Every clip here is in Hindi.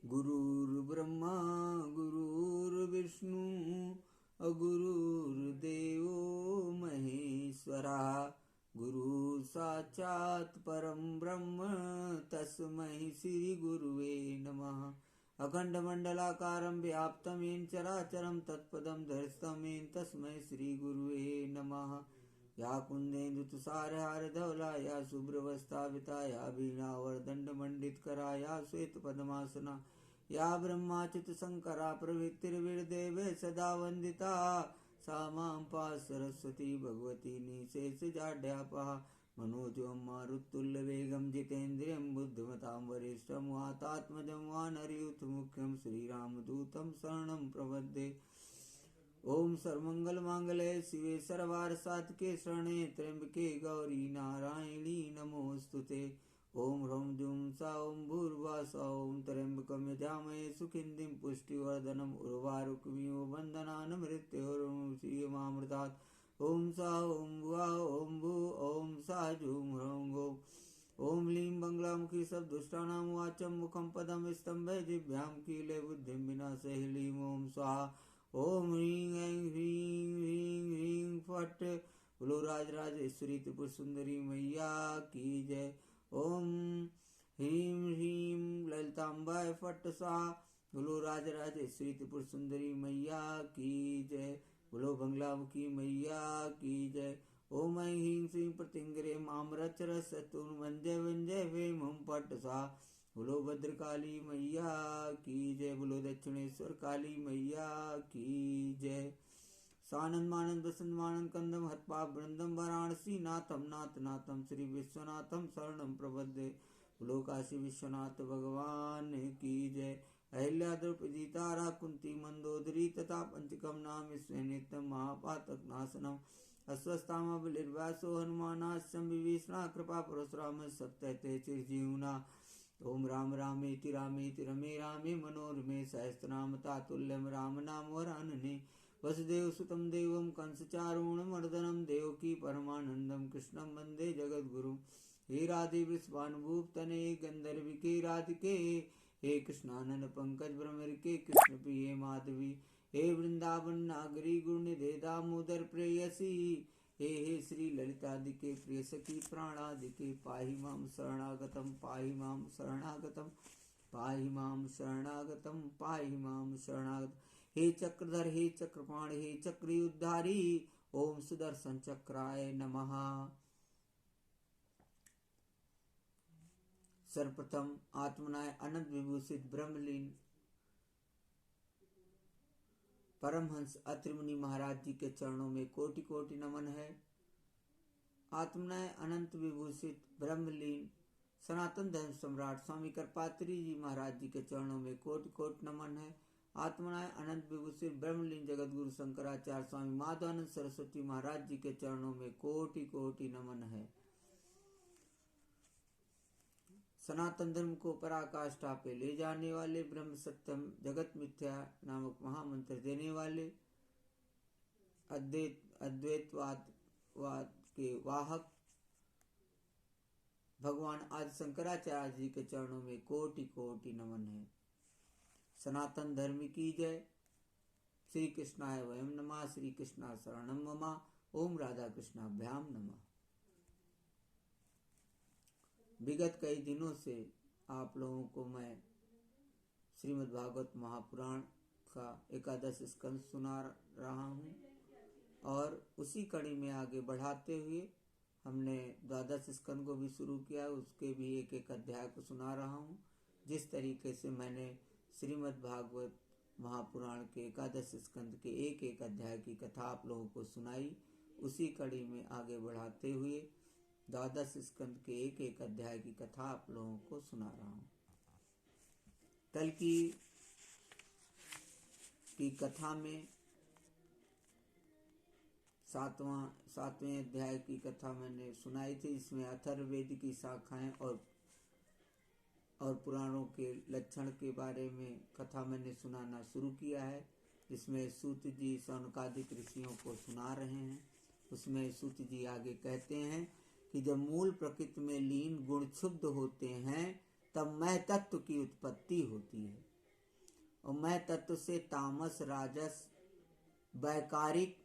गुरुर्ब्रह्मा गुरुर्विष्णु गुरुर्देवो महेश्वरा गुरु साक्षात् परम ब्रह्म तस्मै श्री गुरुवे नमः। अखंडमंडलाकारं व्याप्तं येन चराचरं तत्पदं दर्शितं येन तस्मै श्री गुरुवे नमः। या कुन्देन्दुतुषारहारधवला या शुभ्रवस्त्राविता या वीणावर्दण्डमण्डितकरा या श्वेतपद्मासना या ब्रह्माच्युतशङ्करा प्रभृतिर्विरदेवे सदा वन्दिता सा मां पाहि सरस्वती भगवती निशेषजाड्यापहा। मनोजवं मारुततुल्यवेगं जितेन्द्रियं बुद्धिमतां वरिष्ठं वातात्मजं वानरयूथमुख्यं श्रीरामदूतं शरणं प्रपद्ये। ओम सर्वमंगलमांगल्ये शिवे सर्वार्थसाधके शरणे त्र्यंबके गौरी नारायणी नमोस्तुते। ओम ह्रौं जूं सा ओम भूर्भुवः स्वः ओम त्र्यंबकं यजामहे सुगन्धिं पुष्टिवर्धनम् उर्वारुकमिव बन्धनान् मृत्योर्मुक्षीयमामृतात्। ओम सा ओम भुवः ओम भुः ओम सा जूं ह्रौं गौः। ओम लीं बंगलामुखी सर्वदुष्टानां वाचं मुखं पदं स्तम्भे जिह्वां कीले बुद्धिं विनाशे ह्रीं ओम स्वाहा। ओम ह्रीं ऐं ह्रीं ह्रीं ह्रीं फट्। बोलो राजराजेश्वरी त्रिपुर सुंदरी मैया की जय। ओम ह्रीं ह्रीं ललितांबाय फट् स्वाहा। बोलो राजराजेश्वरी त्रिपुर सुंदरी मैया की जय। बोलो बंगलामुखी मैया की जय। ओम ऐं ह्रीं श्रीं प्रतिंगरे मामरचरसतुर्वंजय वंजय वें हुम फट् स्वाहा। बोलो भद्रकाली मैया की जय। बोलो दक्षिणेश्वर काली मैया की जय। सानंद मानंद बसंत मानंद कंदम हतपाप वृंदम वाराणसी नाथम नाथ नाथम श्री विश्वनाथम शरणं प्रपद्ये। बोलो काशी विश्वनाथ भगवान की जय। अहिल्या द्रौपदी तारा कुंती मंदोदरी तथा पंचकम नाम नित्यम महापातक नाशनम। अस्वस्थामा बलिर्व्यासो हनुमानाश्यम विभीषणा कृपा परशुराम सप्तते चिरजीवना। ओम राम रामेति रामेति रमे रामे मनोरमे सहस्रनाम तातुल्यम राम नाम वरानने। वसुदेव सुतं देवं कंसचारूणमर्दनं देवकी परमानंदं कृष्णं वंदे जगद्गुरुं। हे राधे वृषभानुभूतने गंधर्विके राधिके हे कृष्णानन पंकज भ्रमरिके कृष्ण प्रिये माधवी। हे वृंदावन नागरी गुरुनिधे दामोदर प्रेयसी। हे श्री ललितादिके प्रिय सखी प्राणादिके पाहि मां शरणागतं पाहि मां शरणागतं पाहि मां शरणागतं पाहि मां शरणागतं। हे चक्रधर हे चक्रपाण हे चक्रयुद्धारी ओम सुदर्शन चक्राय नमः। सर्वप्रथम आत्मनाय अनंत विभूषित ब्रह्मलीन परमहंस अत्रि मुनि महाराज जी के चरणों में कोटि कोटि नमन है। आत्मनाय अनंत विभूषित ब्रह्मलीन सनातन धर्म सम्राट स्वामी कर्पात्री जी महाराज जी के चरणों में कोटि कोटि नमन है। आत्मनाय अनंत विभूषित ब्रह्मलीन जगतगुरु शंकराचार्य स्वामी माधवानंद सरस्वती महाराज जी के चरणों में कोटि कोटि नमन है। सनातन धर्म को पराकाष्ठा पे ले जाने वाले ब्रह्म सत्यम जगत मिथ्या नामक महामंत्र देने वाले अद्वैतवाद के वाहक भगवान आदि शंकराचार्य जी के चरणों में कोटि कोटि नमन है। सनातन धर्म की जय। श्री कृष्णाय वयम नमः। श्री कृष्णा शरणं मम। ओम राधा कृष्णाभ्याम नमः। विगत कई दिनों से आप लोगों को मैं श्रीमद् भागवत महापुराण का एकादश स्कंद सुना रहा हूँ और उसी कड़ी में आगे बढ़ाते हुए हमने द्वादश स्कंद को भी शुरू किया। उसके भी एक एक अध्याय को सुना रहा हूँ। जिस तरीके से मैंने श्रीमद् भागवत महापुराण के एकादश स्कंद के एक एक अध्याय की कथा आप लोगों को सुनाई, उसी कड़ी में आगे बढ़ाते हुए द्वादश स्कंद के एक एक अध्याय की कथा आप लोगों को सुना रहा हूँ। कल की कथा में सातवें अध्याय की कथा मैंने सुनाई थी। इसमें अथर्ववेद की शाखाएं और पुराणों के लक्षण के बारे में कथा मैंने सुनाना शुरू किया है। इसमें सूत जी शौनकादिक ऋषियों को सुना रहे हैं। उसमें सूत जी आगे कहते हैं कि जब मूल प्रकृति में लीन गुण क्षुब्ध होते हैं तब मैं तत्व की उत्पत्ति होती है। और मैं तत्व से तामस, राजस, वैकारिक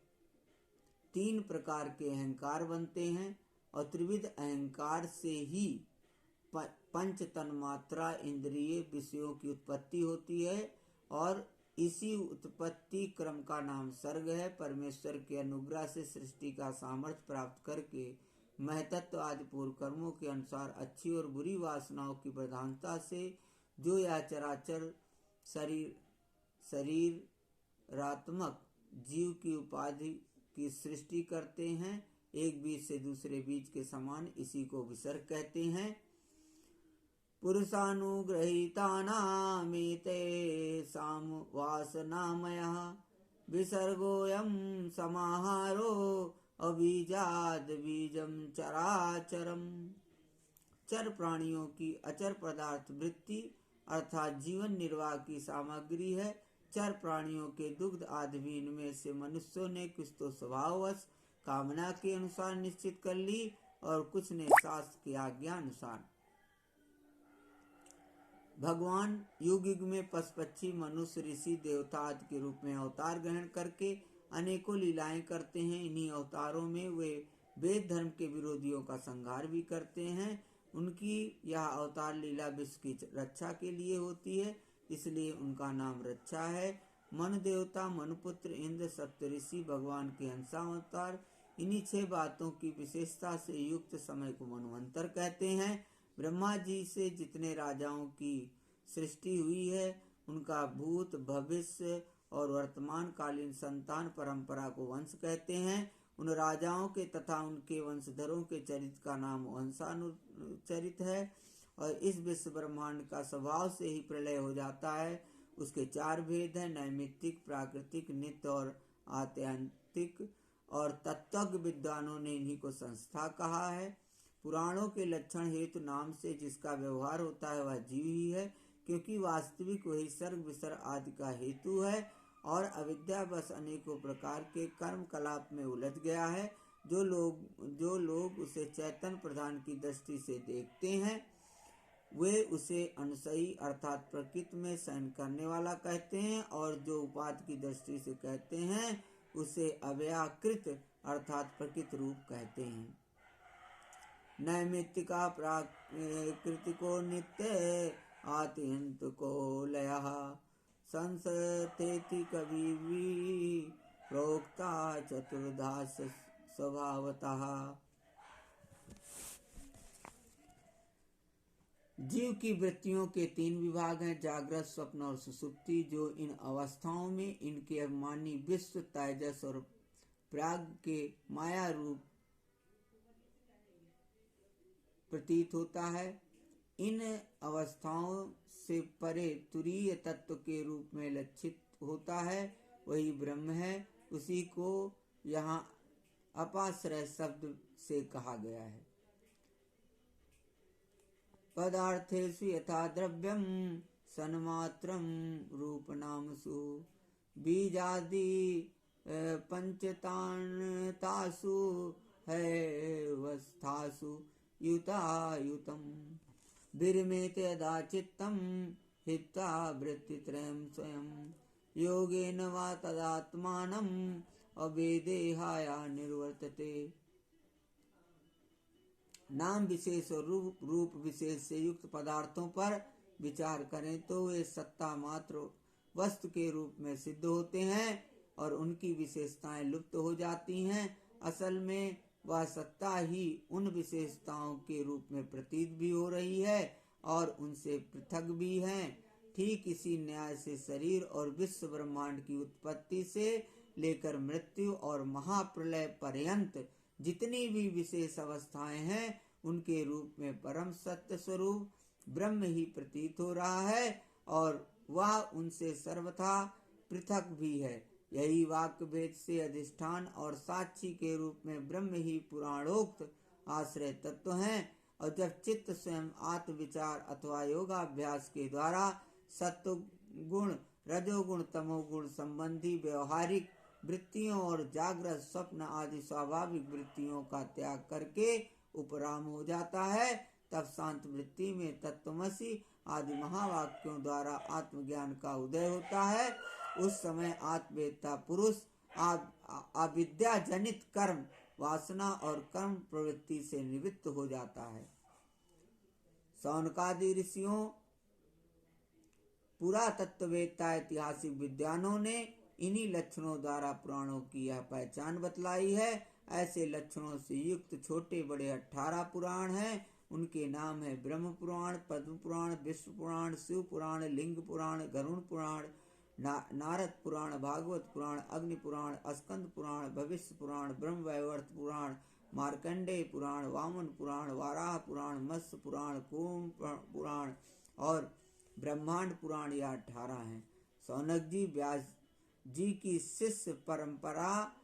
3 प्रकार के अहंकार बनते हैं। और त्रिविध अहंकार से ही पंच तन्मात्रा इंद्रिय विषयों की उत्पत्ति होती है और इसी उत्पत्ति क्रम का नाम सर्ग है। परमेश्वर के अनुग्रह से सृष्टि का सामर्थ्य प्राप्त करके महतत्व आदि पूर्व कर्मों के अनुसार अच्छी और बुरी वासनाओं की प्रधानता से जो यह चराचर शरीरात्मक जीव की उपाधि की सृष्टि करते हैं, एक बीज से दूसरे बीज के समान, इसी को विसर्ग कहते हैं। पुरुषानुग्रहीतानामेते साम वासनामयः विसर्गोऽयं समाहारो अबीजाद बीजम चराचरम। चर प्राणियों की अचर पदार्थ वृत्ति अर्थात जीवन निर्वाह की सामग्री है। चर प्राणियों के दुग्ध आदि भी इनमें से मनुष्यों ने कुछ तो स्वभाववश कामना के अनुसार निश्चित कर ली और कुछ ने शास्त्र की आज्ञा अनुसार। भगवान युग युग में पशु पक्षी मनुष्य ऋषि देवता आदि के रूप में अवतार ग्रहण करके अनेकों लीलाएं करते हैं। इन्हीं अवतारों में वे वेद धर्म के विरोधियों का संहार भी करते हैं। उनकी यह अवतार लीला विश्व की रक्षा के लिए होती है, इसलिए उनका नाम रक्षा है। मनु देवता, मनुपुत्र, इंद्र, सप्तऋषि भगवान के हंसावतार। इन्हीं 6 बातों की विशेषता से युक्त समय को मनवंतर कहते हैं। ब्रह्मा जी से जितने राजाओं की सृष्टि हुई है उनका भूत, भविष्य और वर्तमान कालीन संतान परंपरा को वंश कहते हैं। उन राजाओं के तथा उनके वंशधरों के चरित्र का नाम वंशानुचरित है। और इस विश्व ब्रह्मांड का स्वभाव से ही प्रलय हो जाता है। उसके 4 भेद हैं, नैमित्तिक, प्राकृतिक, नित्य और आत्यंतिक। और तत्वज्ञ विद्वानों ने इन्हीं को संस्था कहा है। पुराणों के लक्षण हेतु नाम से जिसका व्यवहार होता है वह जीव ही है, क्योंकि वास्तविक वही सर्ग विसर्ग आदि का हेतु है और अविद्यावश अनेकों प्रकार के कर्म कलाप में उलझ गया है। जो लोग उसे चैतन्य प्रधान की दृष्टि से देखते हैं वे उसे अनुसयी अर्थात प्रकृति में शयन करने वाला कहते हैं, और जो उपाधि की दृष्टि से कहते हैं उसे अव्याकृत अर्थात प्रकृति रूप कहते हैं। नैमित्तिका प्राकृतिको नित्य आत्यंत को लयः संसतेति कवि प्रोक्ता चतुर्धा स्वभावतः। जीव की वृत्तियों के 3 विभाग हैं, जागृत, स्वप्न और सुषुप्ति। जो इन अवस्थाओं में इनके अभिमानी विश्व, तेजस और प्राग के माया रूप प्रतीत होता है। इन अवस्थाओं से परे तुरीय तत्व के रूप में लक्षित होता है, वही ब्रह्म है। उसी को यहाँ अपाश्रय शब्द से कहा गया है। पदार्थेषु यथा द्रव्यं सन्मात्रं रूपनामसु बीजादि पंचतान्तासु हैवस्थासु युतायुतं विरमेते यदा चित्तं हित्वा वृत्तित्रयं स्वयं योगेन वा तदात्मानं अवेदेहाया निर्वर्तते। नाम विशेष और रूप विशेष से युक्त पदार्थों पर विचार करें तो वे सत्ता मात्र वस्तु के रूप में सिद्ध होते हैं और उनकी विशेषताएं लुप्त हो जाती हैं। असल में वह सत्ता ही उन विशेषताओं के रूप में प्रतीत भी हो रही है और उनसे पृथक भी है। ठीक इसी न्याय से शरीर और विश्व ब्रह्मांड की उत्पत्ति से लेकर मृत्यु और महाप्रलय पर्यंत जितनी भी विशेष अवस्थाएं हैं उनके रूप में परम सत्य स्वरूप ब्रह्म ही प्रतीत हो रहा है और वह उनसे सर्वथा पृथक भी है। यही वाक्य भेद से अधिष्ठान और साक्षी के रूप में ब्रह्म ही पुराणोक्त आश्रय तत्व हैं। और जब चित्त स्वयं आत्म विचार अथवा योगाभ्यास के द्वारा सत्व गुण, रजोगुण, तमोगुण संबंधी व्यवहारिक वृत्तियों और जागृत, स्वप्न आदि स्वाभाविक वृत्तियों का त्याग करके उपराम हो जाता है, तब शांत वृत्ति में तत्वमसि आदि महावाक्यों द्वारा आत्मज्ञान का उदय होता है, उस समय आत्मवेत्ता पुरुष अविद्या जनित कर्म वासना और कर्म प्रवृत्ति से निवृत्त हो जाता है। शौनकादि ऋषियों, पुरातत्ववेत्ता, ऐतिहासिक विद्वानों ने इन्हीं लक्षणों द्वारा पुराणों की यह पहचान बतलाई है। ऐसे लक्षणों से युक्त छोटे बड़े 18 पुराण हैं। उनके नाम है ब्रह्म पुराण, पद्म पुराण, विष्णु पुराण, शिव पुराण, लिंग पुराण, गरुड़ पुराण, नारद पुराण, भागवत पुराण, अग्नि पुराण, स्कंद पुराण, भविष्य पुराण, ब्रह्म वैवर्त पुराण, मार्कंडेय पुराण, वामन पुराण, वाराह पुराण, मत्स्य पुराण, कूर्म पुराण और ब्रह्मांड पुराण, यह 18 हैं। शौनक जी व्यास जी की शिष्य परंपरा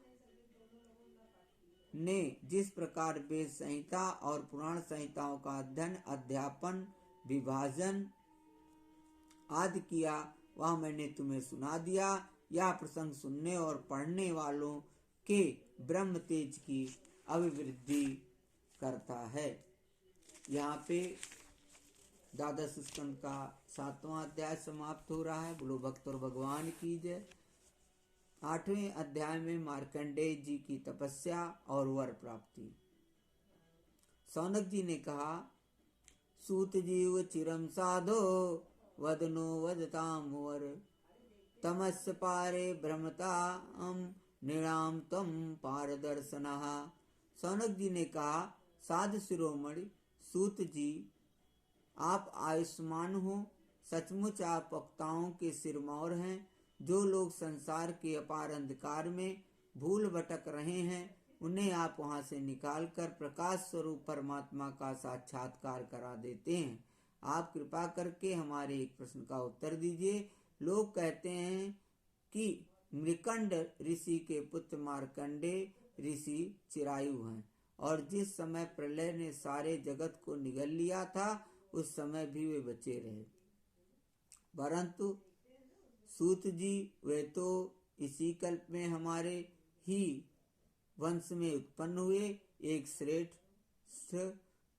ने जिस प्रकार वेद संहिता और पुराण संहिताओं का अध्ययन, अध्यापन, विभाजन आदि किया, वह मैंने तुम्हें सुना दिया। यह प्रसंग सुनने और पढ़ने वालों के ब्रह्म तेज की अभिवृद्धि करता है। यहाँ पे द्वादश स्कंद का 7वां अध्याय समाप्त हो रहा है। बोलो भक्त और भगवान की जय। 8वें अध्याय में मार्कंडेय जी की तपस्या और वर प्राप्ति। शौनक जी ने कहा, सूत जीव चिरम साधो वदनो वदताम वर, तमस्य पारे भ्रमताम निराम तम पारदर्शनः। शौनक जी ने कहा, साध शिरोमणि सूत जी, आप आयुष्मान हो। सचमुच आप वक्ताओं के सिरमौर हैं। जो लोग संसार के अपार अंधकार में भूल भटक रहे हैं, उन्हें आप वहां से निकालकर प्रकाश स्वरूप परमात्मा का साक्षात्कार करा देते हैं। आप कृपा करके हमारे एक प्रश्न का उत्तर दीजिए। लोग कहते हैं कि मृकंड ऋषि के पुत्र मार्कंडेय ऋषि चिरायु हैं, और जिस समय प्रलय ने सारे जगत को निगल लिया था, उस समय भी वे बचे रहे। परंतु सूत जी, वे तो इसी कल्प में हमारे ही वंश में उत्पन्न हुए एक श्रेष्ठ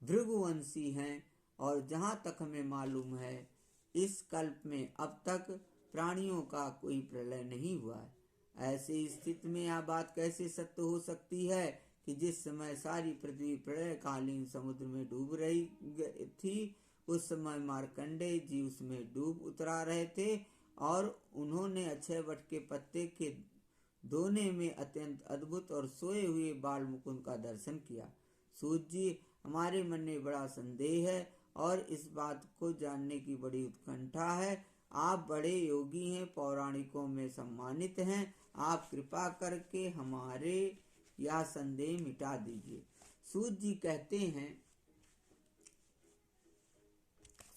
भृगुवंशी हैं, और जहाँ तक हमें मालूम है, इस कल्प में अब तक प्राणियों का कोई प्रलय नहीं हुआ है। ऐसी स्थिति में यह बात कैसे सत्य हो सकती है कि जिस समय सारी पृथ्वी प्रलयकालीन समुद्र में डूब रही थी, उस समय मार्कंडेय जी उसमें डूब उतरा रहे थे, और उन्होंने अक्षय वट के पत्ते के दोने में अत्यंत अद्भुत और सोए हुए बाल मुकुंद का दर्शन किया। सूत जी, हमारे मन में बड़ा संदेह है और इस बात को जानने की बड़ी उत्कंठा है। आप बड़े योगी हैं, पौराणिकों में सम्मानित हैं। आप कृपा करके हमारे यह संदेह मिटा दीजिए। सूत जी कहते हैं,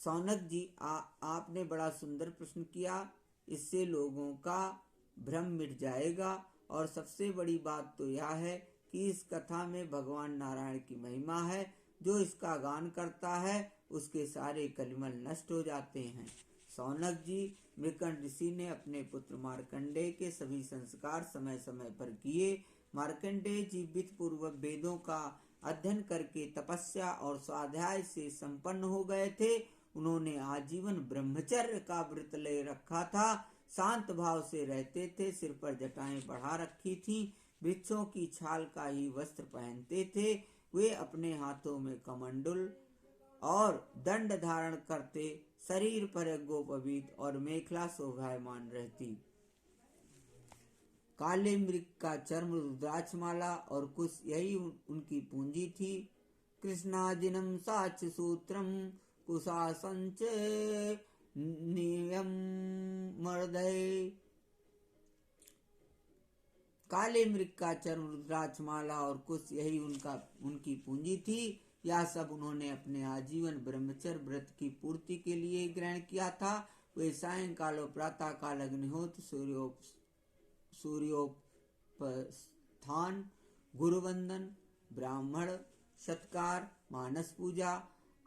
शौनक जी, आपने बड़ा सुंदर प्रश्न किया। इससे लोगों का भ्रम मिट जाएगा। और सबसे बड़ी बात तो यह है कि इस कथा में भगवान नारायण की महिमा है। जो इसका गान करता है, उसके सारे कलिमल नष्ट हो जाते हैं। शौनक जी, मृकंड ऋषि ने अपने पुत्र मार्कंडेय के सभी संस्कार समय समय पर किए। मार्कंडेय जी विधि पूर्वक वेदों का अध्ययन करके तपस्या और स्वाध्याय से संपन्न हो गए थे। उन्होंने आजीवन ब्रह्मचर्य का व्रत ले रखा था। शांत भाव से रहते थे। सिर पर जटाएं बढ़ा रखी थीं। वृक्षों की छाल का ही वस्त्र पहनते थे। वे अपने हाथों में कमंडल और दंड धारण करते। शरीर पर गोपवीत और मेखला शोभायमान रहती। काले मृग का चर्म, रुद्राक्षमाला और कुश, यही उनकी पूंजी थी। कृष्णाजिनम साच सूत्रम कुशासंच नियम मर्दय। काले मृग का चर्म, रुद्राक्षमाला और कुश, यही उनकी पूंजी थी। यह सब उन्होंने अपने आजीवन ब्रह्मचर्य व्रत की पूर्ति के लिए ग्रहण किया था। वे सायंकाल और प्रातः काल अग्निहोत्र, सूर्योपास्थान, गुरुवंदन, ब्राह्मण सत्कार, मानस पूजा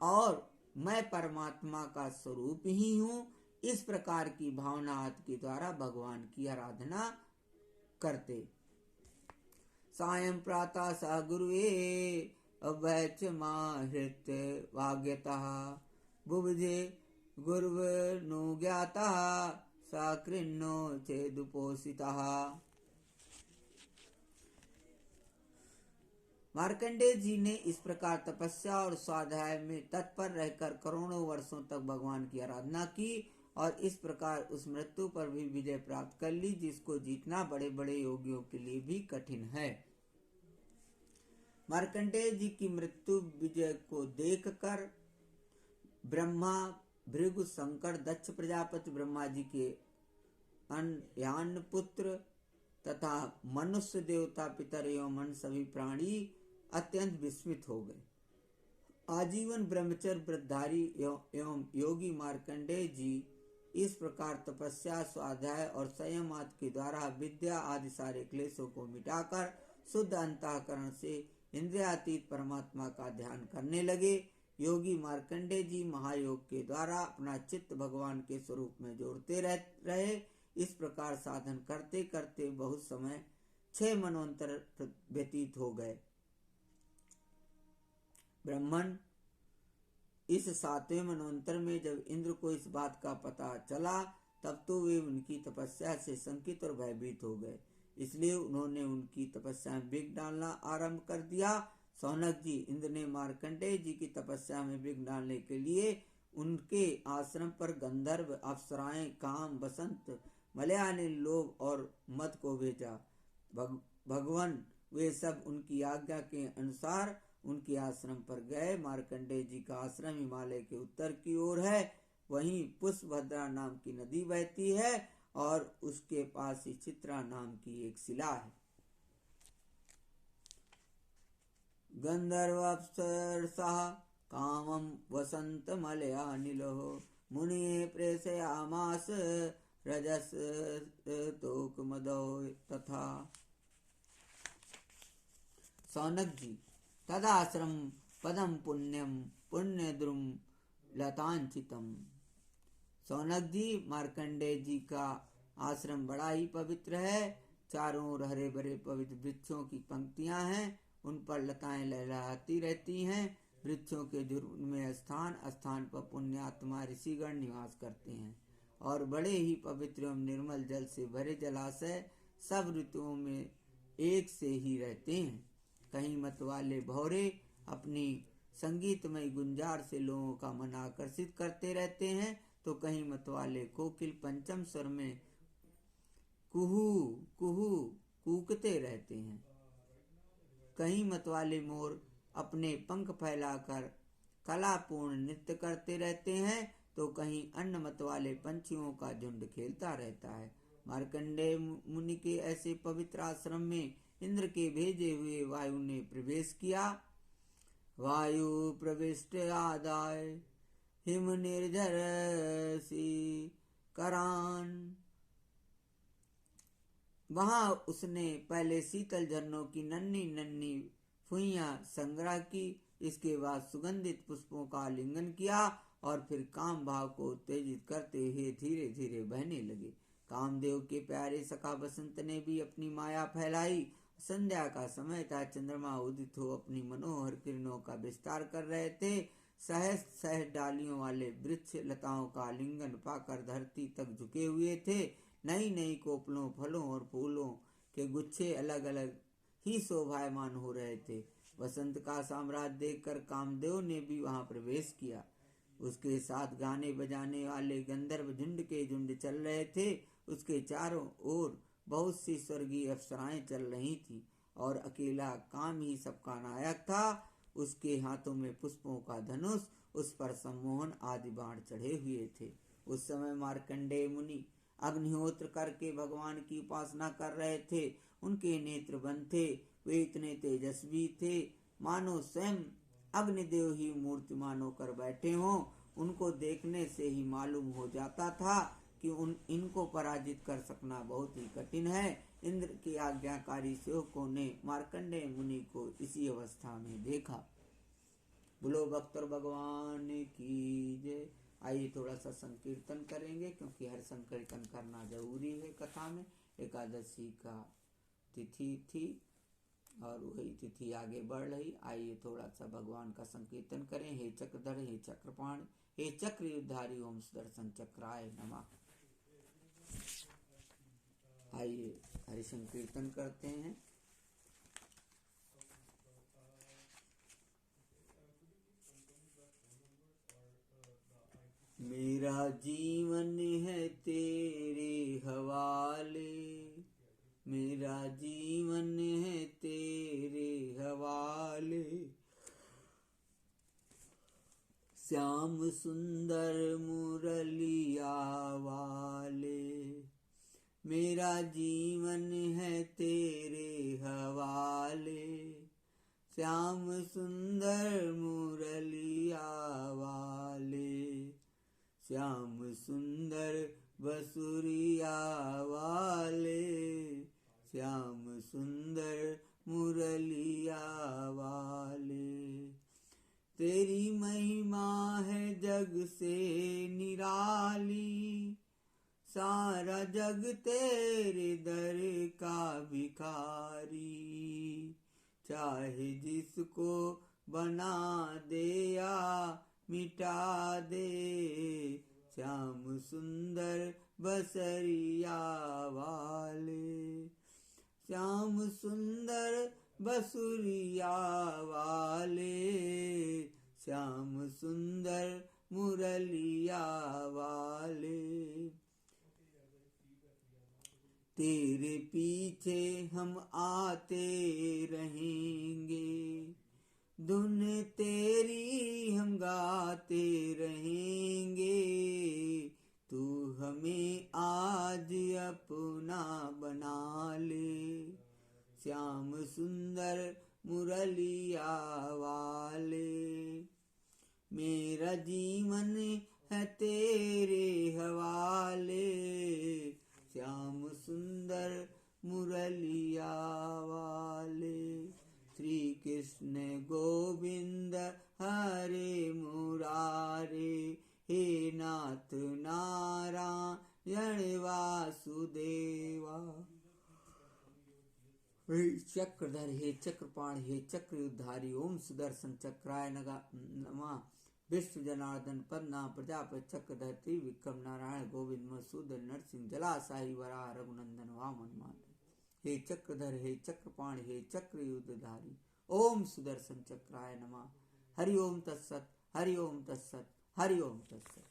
और मैं परमात्मा का स्वरूप ही हूँ, इस प्रकार की भावना के द्वारा भगवान की आराधना करते। सायं प्रातः स गुरुवे अवैच माहृत वाग्यतः बुभुजे गुरुर्नो ज्ञाता सकृन्नो चेदुपोषितः। मार्कंडेय जी ने इस प्रकार तपस्या और स्वाध्याय में तत्पर रहकर करोड़ों वर्षों तक भगवान की आराधना की और इस प्रकार उस मृत्यु पर भी विजय प्राप्त कर ली जिसको जीतना बड़े बड़े योगियों के लिए भी कठिन है। मार्कंडेय जी की मृत्यु विजय को देखकर ब्रह्मा, भृगु, शंकर, दक्ष प्रजापति, ब्रह्मा जी के यान पुत्र तथा मनुष्य, देवता, पितर एवं मन सभी प्राणी अत्यंत विस्मित हो गए। आजीवन ब्रह्मचर्य व्रतधारी एवं योगी मार्कंडेय जी इस प्रकार तपस्या, स्वाध्याय और संयम आदि के द्वारा विद्या आदि सारे क्लेशों को मिटाकर शुद्ध अंतःकरण से इंद्रियातीत परमात्मा का ध्यान करने लगे। योगी मार्कंडेय जी महायोग के द्वारा अपना चित्त भगवान के स्वरूप में जोड़ते रहे। इस प्रकार साधन करते करते बहुत समय 6 मनवंतर व्यतीत हो गए। ब्राह्मण इस 7वें मनवंतर में जब इंद्र को इस बात का पता चला तब तो वे उनकी तपस्या से शंकित और भयभीत हो गए, इसलिए उन्होंने उनकी तपस्या में विघ्न डालना आरंभ कर दिया। सौनक जी, इंद्र ने मार्कंडेय जी की तपस्या में विघ्न डालने के लिए उनके आश्रम पर गंधर्व, अप्सराएं, काम, बसंत, मलयानी, लोभ और मद को भेजा। भगवान वे सब उनकी आज्ञा के अनुसार उनके आश्रम पर गए। मार्कंडेय जी का आश्रम हिमालय के उत्तर की ओर है। वहीं पुष्पभद्रा नाम की नदी बहती है और उसके पास ही चित्रा नाम की एक शिला है। गंधर्व अप्सरसः कामं वसंत मलयानिलो मुनिये प्रेषयामास रजस तोकमदो तथा। सौनक जी, तदाश्रम पदम पुण्यम पुण्यद्रुम लतांचितम। सौनक जी, मार्कंडेय जी का आश्रम बड़ा ही पवित्र है। चारों ओर हरे भरे पवित्र वृक्षों की पंक्तियां हैं, उन पर लताएं लहराती रहती हैं। वृक्षों के झुंड में स्थान स्थान पर पुण्यात्मा ऋषिगण निवास करते हैं और बड़े ही पवित्र एवं निर्मल जल से भरे जलाशय सब ऋतुओं में एक से ही रहते हैं। कहीं मत वाले भौरे अपनी संगीतमय गुंजार से लोगों का मन आकर्षित करते रहते हैं, तो कहीं मत वाले कोकिल पंचम स्वर में कुहू कुहू कूकते रहते हैं। कहीं मतवाले मोर अपने पंख फैलाकर कलापूर्ण नृत्य करते रहते हैं, तो कहीं अन्य मतवाले पंछियों का झुंड खेलता रहता है। मार्कंडेय मुनि के ऐसे पवित्र आश्रम में इंद्र के भेजे हुए वायु ने प्रवेश किया। वायु प्रविष्ट आदाय हिम निर्झर सी करान। वहां उसने पहले शीतल झरनों की नन्ही नन्ही फुइयां संग्रह की, इसके बाद सुगंधित पुष्पों का आलिंगन किया और फिर काम भाव को उत्तेजित करते हुए धीरे धीरे बहने लगे। कामदेव के प्यारे सखा बसंत ने भी अपनी माया फैलाई। संध्या का समय था, चंद्रमा उदित हो अपनी मनोहर किरणों का विस्तार कर रहे थे। सहज सहज डालियों वाले वृक्ष लताओं का आलिंगन पाकर धरती तक झुके हुए थे। नई नई कोपलों, फलों और फूलों के गुच्छे अलग अलग ही शोभायमान हो रहे थे। वसंत का साम्राज्य देखकर कामदेव ने भी वहां प्रवेश किया। उसके साथ गाने बजाने वाले गंधर्व झुंड के झुंड चल रहे थे। उसके चारों ओर बहुत सी स्वर्गीय अप्सराएं चल रही थी और अकेला काम ही सबका नायक था। उसके हाथों में पुष्पों का धनुष, उस पर सम्मोहन आदि बाण चढ़े हुए थे। उस समय मार्कंडेय मुनि अग्निहोत्र करके भगवान की उपासना कर रहे थे। उनके नेत्र बंद थे, वे इतने तेजस्वी थे मानो स्वयं अग्निदेव ही मूर्तिमान होकर बैठे हों। उनको देखने से ही मालूम हो जाता था कि इनको पराजित कर सकना बहुत ही कठिन है। इंद्र के आज्ञाकारी सेवकों ने मार्कंडेय मुनि को इसी अवस्था में देखा। बोलो भक्तर भगवान की जय। आइए थोड़ा सा संकीर्तन करेंगे, क्योंकि हर संकीर्तन करना जरूरी है। कथा में एकादशी का तिथि थी और वही तिथि आगे बढ़ रही। आइए थोड़ा सा भगवान का संकीर्तन करें। हे चक्रधर, हे चक्रपाण, हे चक्रधारी ओम सुदर्शन चक्राय नमः। आइए हरि संकीर्तन करते हैं। मेरा जीवन है तेरे हवाले, मेरा जीवन है तेरे हवाले, श्याम सुंदर मुरलिया वाले। मेरा जीवन है तेरे हवाले, श्याम सुंदर मुरलिया वाले, श्याम सुंदर बसुरिया वाले, श्याम सुंदर मुरलिया वाले। तेरी महिमा है जग से निराली, सारा जग तेरे दर का भिखारी, चाहे जिसको बना दे या मिटा दे, श्याम सुंदर बसरिया वाले, श्याम सुंदर बसुरिया वाले, श्याम सुंदर मुरलिया वाले। तेरे पीछे हम आते रहेंगे, धुन तेरी हम गाते रहेंगे, तू हमें आज अपना बना ले, श्याम सुंदर मुरलिया वाले। मेरा जीवन है तेरे हवाले, श्याम सुंदर मुरलिया वाले। श्री कृष्ण गोविंद हरे मुरारे, हे नाथ नारायण वासुदेवा। हे चक्रधर, हे चक्रपाण, हे चक्रधारी ओम सुदर्शन चक्राय नमः। विष्णु जनार्दन पन्ना प्रजापति चक्रधर त्रिविक्रम नारायण गोविंद मधुसूदन नरसिंह जलाशाही वराह रघुनंदन वामन माधव। हे चक्रधर, हे चक्रपाण, हे चक्रयुधधारी ओम सुदर्शन चक्राय नमः। हरि ओम तत्सत, हरि ओम तत्सत, हरि ओम तत्सत।